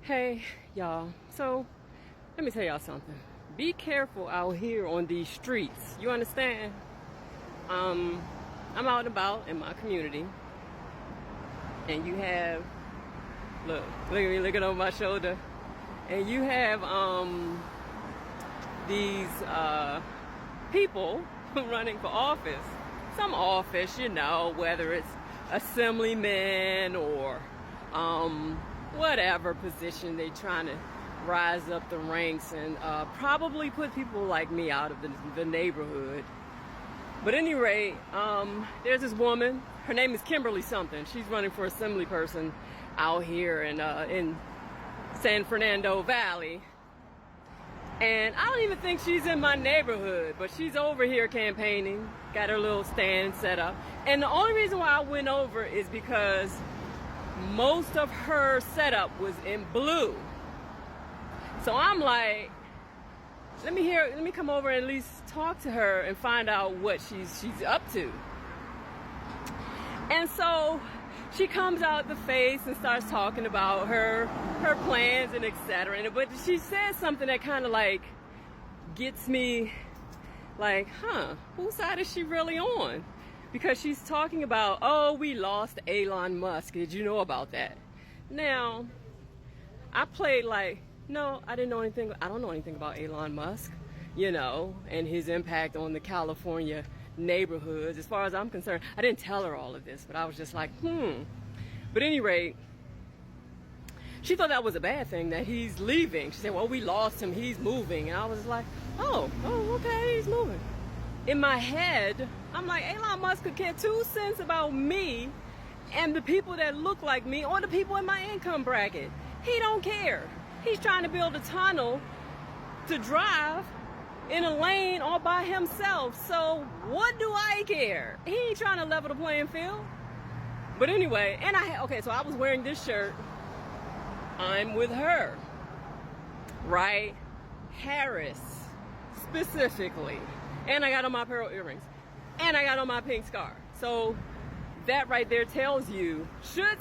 Hey, y'all. So, let me tell y'all something. Be careful out here on these streets. You understand? I'm out and about in my community, and you have look at me looking over my shoulder, and you have these people running for office. Some office, whether it's assemblyman or whatever position they trying to rise up the ranks and probably put people like me out of the neighborhood. But at any rate, there's this woman. Her name is Kimberly something. She's running for assembly person out here in San Fernando Valley. And I don't even think she's in my neighborhood, but she's over here campaigning, got her little stand set up. And the only reason why I went over is because most of her setup was in blue. So I'm like, let me come over and at least talk to her and find out what she's up to. And so she comes out the face and starts talking about her plans and etc. But she says something that kind of like gets me like, whose side is she really on? Because she's talking about, oh, we lost Elon Musk. Did you know about that? Now, I played like, no, I don't know anything about Elon Musk, and his impact on the California neighborhoods. As far as I'm concerned, I didn't tell her all of this, but I was just like, But at any rate, she thought that was a bad thing, that he's leaving. She said, well, we lost him, he's moving. And I was like, oh, okay, he's moving. In my head, I'm like, Elon Musk could care 2 cents about me and the people that look like me or the people in my income bracket. He don't care. He's trying to build a tunnel to drive in a lane all by himself. So what do I care? He ain't trying to level the playing field. But anyway, so I was wearing this shirt. I'm with her. Right? Harris, specifically. And I got on my pearl earrings. And I got on my pink scarf. So that right there should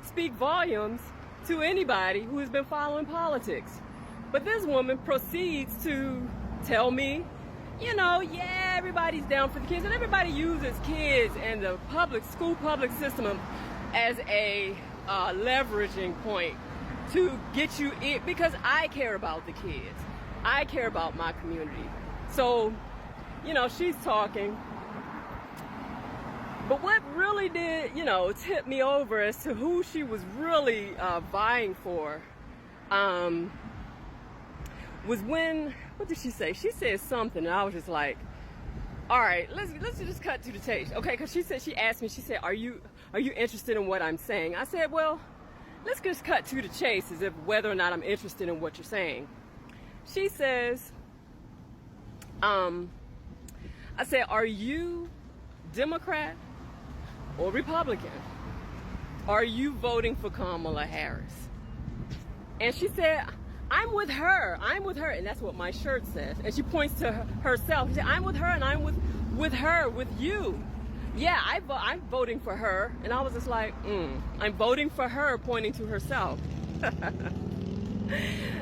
speak volumes to anybody who has been following politics. But this woman proceeds to tell me, everybody's down for the kids. And everybody uses kids and the public system as a leveraging point to get you in, because I care about the kids. I care about my community. So, she's talking. But what really did, tip me over as to who she was really vying for was when, what did she say? She said something, and I was just like, all right, let's just cut to the chase, okay? Because she asked me, are you interested in what I'm saying? I said, well, let's just cut to the chase as if whether or not I'm interested in what you're saying. She says, I said, are you Democrat or Republican? Are you voting for Kamala Harris? And she said, I'm with her. And that's what my shirt says. And she points to herself. She said, I'm with her, and I'm with her, with you. Yeah, I'm voting for her. And I was just like, I'm voting for her, pointing to herself. And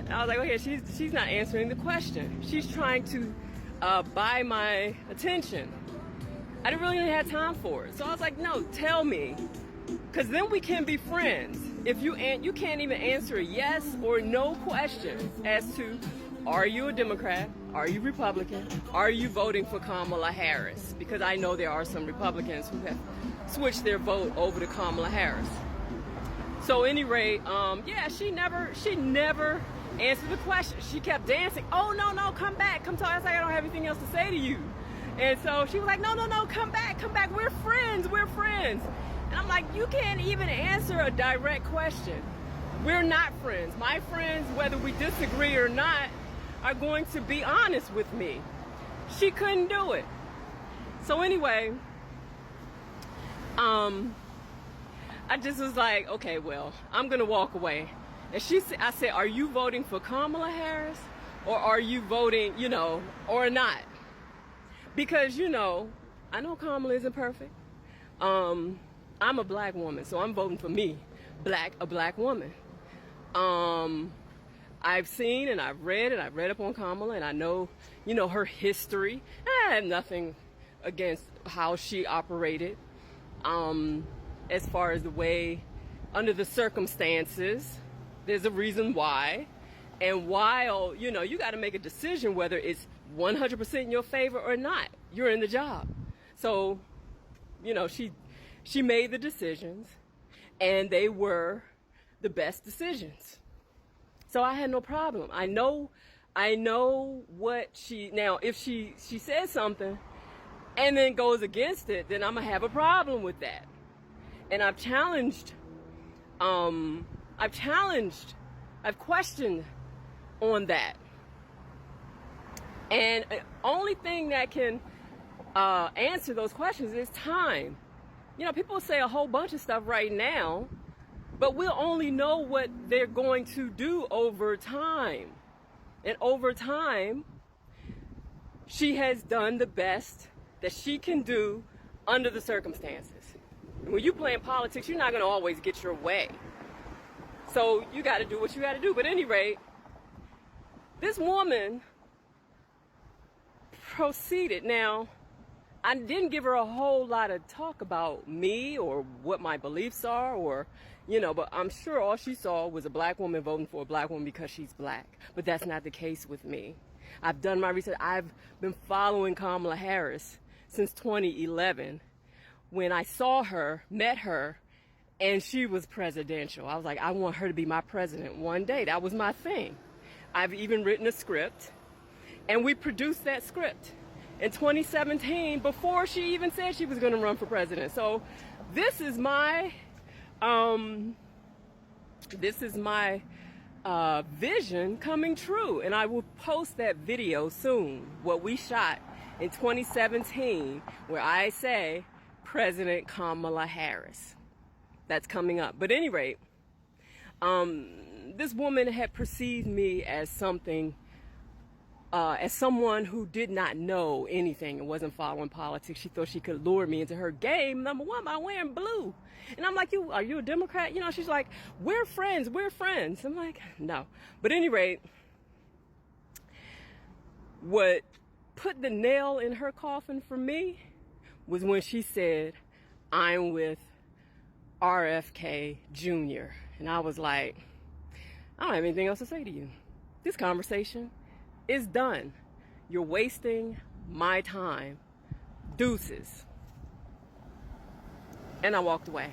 I was like, okay, she's not answering the question. She's trying to buy my attention. I didn't really have time for it. So I was like, no, tell me. Because then we can be friends. If you can't even answer a yes or no question as to, are you a Democrat? Are you Republican? Are you voting for Kamala Harris? Because I know there are some Republicans who have switched their vote over to Kamala Harris. So at any rate, she never answered the question. She kept dancing. Oh, no, come back. Come talk. I was like, I don't have anything else to say to you. And so she was like, no, come back. We're friends. And I'm like, you can't even answer a direct question. We're not friends. My friends, whether we disagree or not, are going to be honest with me. She couldn't do it. So anyway, I just was like, okay, well, I'm going to walk away. And I said, are you voting for Kamala Harris? Or are you voting, or not? Because, I know Kamala isn't perfect. I'm a black woman, so I'm voting for me, a black woman. I've seen and I've read up on Kamala, and I know, her history. I have nothing against how she operated, as far as the way, under the circumstances, there's a reason why. And while, you got to make a decision whether it's 100% in your favor or not. You're in the job. So, she made the decisions, and they were the best decisions. So I had no problem. I know what now if she says something and then goes against it, then I'm gonna have a problem with that. And I've questioned on that. And the only thing that can answer those questions is time. People say a whole bunch of stuff right now, but we'll only know what they're going to do over time. And over time, she has done the best that she can do under the circumstances. And when you play in politics, you're not going to always get your way. So you got to do what you got to do. But at any rate, this woman proceeded. Now, I didn't give her a whole lot of talk about me or what my beliefs are, or, but I'm sure all she saw was a black woman voting for a black woman because she's black. But that's not the case with me. I've done my research. I've been following Kamala Harris since 2011, when I saw her, met her, and she was presidential. I was like, I want her to be my president one day. That was my thing. I've even written a script, and we produced that script in 2017 before she even said she was going to run for president. So this is my vision coming true, and I will post that video soon, what we shot in 2017, where I say President Kamala Harris. That's coming up. But at any rate, this woman had perceived me as something, as someone who did not know anything and wasn't following politics. She thought she could lure me into her game, number one, by wearing blue. And I'm like, are you a Democrat? She's like, we're friends. I'm like, no. But at any rate, what put the nail in her coffin for me was when she said, I'm with RFK Jr. And I was like, I don't have anything else to say to you. This conversation is done. You're wasting my time. Deuces. And I walked away.